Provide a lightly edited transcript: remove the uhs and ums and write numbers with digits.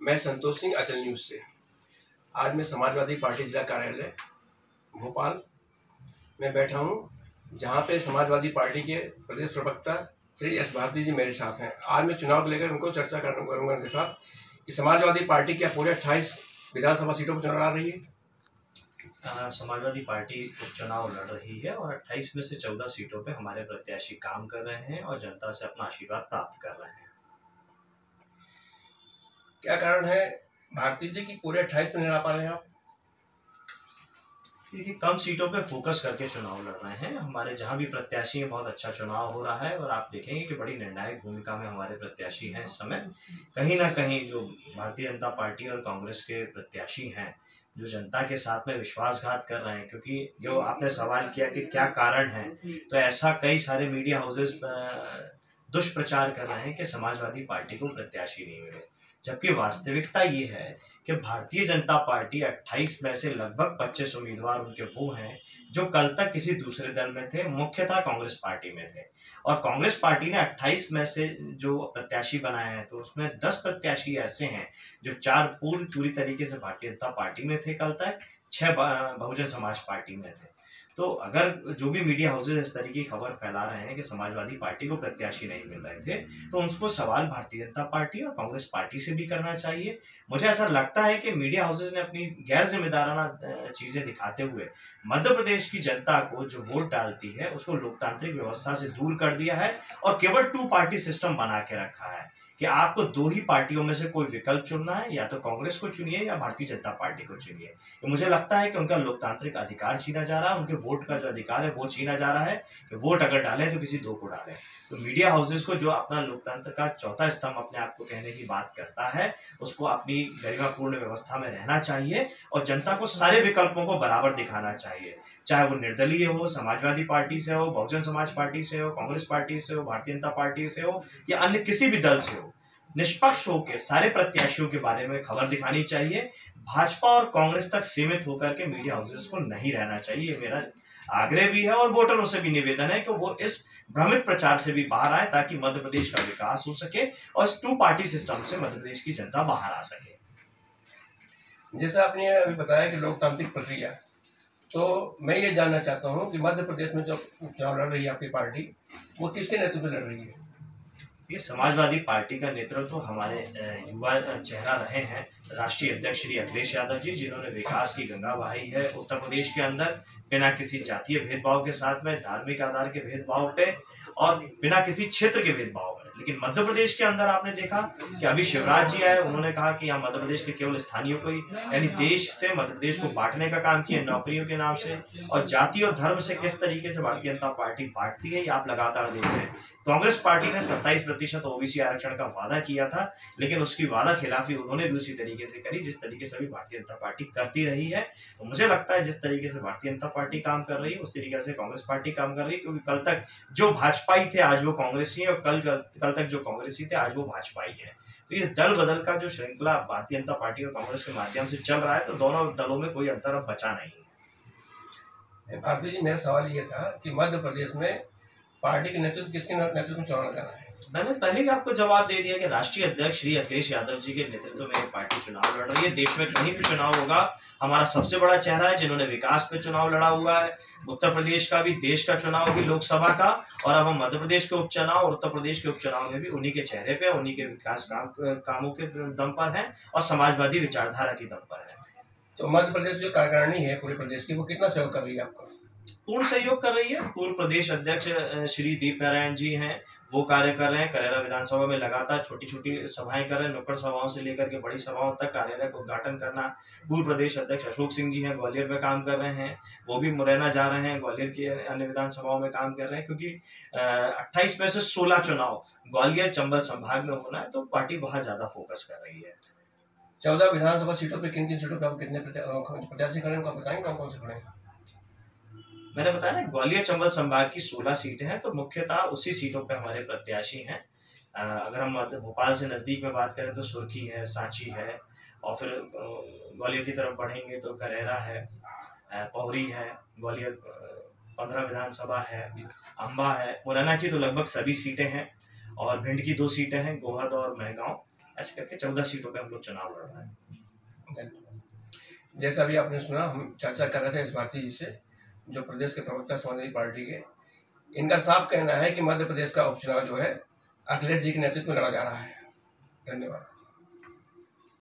मैं संतोष सिंह, अचल न्यूज़ से। आज मैं समाजवादी पार्टी जिला कार्यालय भोपाल में बैठा हूँ, जहाँ पे समाजवादी पार्टी के प्रदेश प्रवक्ता श्री एस भारती जी मेरे साथ हैं। आज मैं चुनाव को लेकर उनको चर्चा करूँगा उनके साथ कि समाजवादी पार्टी क्या पूरे 28 विधानसभा सीटों पर चुनाव लड़ा रही है। समाजवादी पार्टी उपचुनाव लड़ रही है और 28 में से 14 सीटों पे हमारे प्रत्याशी काम कर रहे हैं और जनता से अपना आशीर्वाद प्राप्त कर रहे हैं। क्या कारण है भारती जी की पूरे 28 पे नहीं लड़ा पा रहे हैं आप? क्योंकि कम सीटों पे फोकस करके चुनाव लड़ रहे हैं। हमारे जहाँ भी प्रत्याशी हैं, बहुत अच्छा चुनाव हो रहा है और आप देखेंगे कि बड़ी निर्णायक भूमिका में हमारे प्रत्याशी हैं। इस समय कहीं ना कहीं जो भारतीय जनता पार्टी और कांग्रेस के प्रत्याशी हैं, जो जनता के साथ में विश्वासघात कर रहे हैं, क्योंकि जो आपने सवाल किया कि क्या कारण है, तो ऐसा कई सारे मीडिया हाउसेस दुष्प्रचार कर रहे हैं कि समाजवादी पार्टी को प्रत्याशी नहीं मिले, जबकि वास्तविकता ये है कि भारतीय जनता पार्टी 28 में से लगभग 25 उम्मीदवार उनके वो हैं जो कल तक किसी दूसरे दल में थे, मुख्यतः कांग्रेस पार्टी में थे। और कांग्रेस पार्टी ने 28 में से जो प्रत्याशी बनाए हैं, तो उसमें 10 प्रत्याशी ऐसे हैं जो 4 पूरी तरीके से भारतीय जनता पार्टी में थे कल तक, 6 बहुजन समाज पार्टी में थे। तो अगर जो भी मीडिया हाउसेज इस तरीके की खबर फैला रहे हैं कि समाजवादी पार्टी को प्रत्याशी नहीं मिल रहे थे, तो उनको सवाल भारतीय जनता पार्टी और कांग्रेस पार्टी से भी करना चाहिए। मुझे ऐसा लगता है कि मीडिया हाउसेज ने अपनी गैर जिम्मेदाराना चीजें दिखाते हुए मध्य प्रदेश की जनता को जो वोट डालती है उसको लोकतांत्रिक व्यवस्था से दूर कर दिया है और केवल 2 पार्टी सिस्टम बना के रखा है कि आपको 2 ही पार्टियों में से कोई विकल्प चुनना है, या तो कांग्रेस को चुनिए या भारतीय जनता पार्टी को चुनिए। तो मुझे लगता है कि उनका लोकतांत्रिक अधिकार छीना जा रहा है, उनके वोट का जो अधिकार है वो छीना जा रहा है कि वोट अगर डालें तो किसी 2 को डालें। तो मीडिया हाउसेज को जो अपना लोकतंत्र का चौथा स्तंभ अपने आप को कहने की बात करता है, उसको अपनी गरिमापूर्ण व्यवस्था में रहना चाहिए और जनता को सारे विकल्पों को बराबर दिखाना चाहिए, चाहे वो निर्दलीय हो, समाजवादी पार्टी से हो, बहुजन समाज पार्टी से हो, कांग्रेस पार्टी से हो, भारतीय जनता पार्टी से हो या अन्य किसी भी दल से हो। निष्पक्ष होकर सारे प्रत्याशियों के बारे में खबर दिखानी चाहिए। भाजपा और कांग्रेस तक सीमित होकर के मीडिया हाउसेस को नहीं रहना चाहिए, मेरा आग्रह भी है और वोटरों से भी निवेदन है कि वो इस भ्रमित प्रचार से भी बाहर आए ताकि मध्य प्रदेश का विकास हो सके और इस 2 पार्टी सिस्टम से मध्य प्रदेश की जनता बाहर आ सके। जैसे आपने अभी बताया कि लोकतांत्रिक प्रक्रिया, तो मैं ये जानना चाहता हूँ कि मध्य प्रदेश में जो चुनाव लड़ रही है आपकी पार्टी, वो किसके नेतृत्व में लड़ रही है? ये समाजवादी पार्टी का नेतृत्व तो हमारे युवा चेहरा रहे हैं राष्ट्रीय अध्यक्ष श्री अखिलेश यादव जी, जिन्होंने विकास की गंगा बहाई है उत्तर प्रदेश के अंदर, बिना किसी जातीय भेदभाव के साथ में, धार्मिक आधार के भेदभाव पे और बिना किसी क्षेत्र के भेदभाव में। लेकिन मध्य प्रदेश के अंदर आपने देखा कि अभी शिवराज जी आए, उन्होंने कहा कि यहाँ मध्य प्रदेश के केवल स्थानीय को ही, यानी देश से मध्य प्रदेश को बांटने का काम किया नौकरियों के नाम से, और जाति और धर्म से किस तरीके से भारतीय जनता पार्टी बांटती है ये आप लगातार देख रहे हैं। कांग्रेस पार्टी ने 27% ओबीसी आरक्षण का वादा किया था, लेकिन उसकी वादा खिलाफी उन्होंने भी उसी तरीके से करी जिस तरीके से अभी भारतीय जनता पार्टी करती रही है। तो मुझे लगता है जिस तरीके से भारतीय जनता पार्टी काम कर रही है उस तरीके से कांग्रेस पार्टी काम कर रही है, क्योंकि कल तक जो भाजपाई थे आज वो कांग्रेसी है और कल तक जो कांग्रेसी थे आज वो भाजपाई है। तो ये दल बदल का जो श्रृंखला भारतीय जनता पार्टी और कांग्रेस के माध्यम से चल रहा है, तो दोनों दलों में कोई अंतर अब बचा नहीं है। भारती जी, मेरा सवाल ये था कि मध्य प्रदेश में पार्टी के नेतृत्व किसके नेतृत्व में चुनाव लड़ रहा है? मैंने पहले ही आपको जवाब दे दिया कि राष्ट्रीय अध्यक्ष श्री अखिलेश यादव जी के नेतृत्व में ये पार्टी चुनाव लड़ रही है। देश में कहीं भी चुनाव होगा, हमारा सबसे बड़ा चेहरा है जिन्होंने विकास पे चुनाव लड़ा हुआ है। उत्तर प्रदेश का भी, देश का चुनाव भी, लोकसभा का, और अब हम मध्य प्रदेश के उपचुनाव और उत्तर प्रदेश के उपचुनाव में भी उन्हीं के चेहरे पे, उन्हीं के विकास कामों के दम पर है और समाजवादी विचारधारा की दम पर है। तो मध्य प्रदेश जो कार्यकारिणी है पूरे प्रदेश की, वो कितना सहयोग कर रही है आपका? पूर्ण सहयोग कर रही है। पूर्व प्रदेश अध्यक्ष श्री दीप नारायण जी हैं, वो कार्य कर रहे हैं। करेला विधानसभा में लगातार छोटी छोटी सभाएं कर रहे हैं, नुक्कड़ सभाओं से लेकर के बड़ी सभाओं तक कार्यालय का उद्घाटन करना। पूर्व प्रदेश अध्यक्ष अशोक सिंह जी हैं, ग्वालियर में काम कर रहे हैं, वो भी मुरैना जा रहे हैं, ग्वालियर की अन्य विधानसभाओं में काम कर रहे हैं, क्योंकि 28 में से 16 चुनाव ग्वालियर चंबल संभाग में होना है, तो पार्टी बहुत ज्यादा फोकस कर रही है। 14 विधानसभा सीटों पर किन किन सीटों पर कितने प्रत्याशी खड़े हैं, बताएंगे कौन से खड़े हैं? मैंने बताया ना, ग्वालियर चंबल संभाग की 16 सीटें हैं, तो मुख्यतः उसी सीटों पे हमारे प्रत्याशी हैं। अगर हम भोपाल से नज़दीक में बात करें तो सुर्खी है, सांची है, और फिर ग्वालियर की तरफ बढ़ेंगे तो करेरा है, पौरी है, ग्वालियर 15 विधानसभा है, अम्बा है, मुरैना की तो लगभग सभी सीटें हैं, और भिंड की 2 सीटें हैं, गोहद और महगांव। ऐसे करके 14 सीटों पे हम लोग चुनाव लड़ रहे हैं। जैसा भी आपने सुना, हम चर्चा कर रहे थे एस भारती जी से, जो प्रदेश के प्रवक्ता समाजवादी पार्टी के। इनका साफ कहना है कि मध्य प्रदेश का उपचुनाव जो है अखिलेश जी के नेतृत्व में लड़ा जा रहा है। धन्यवाद।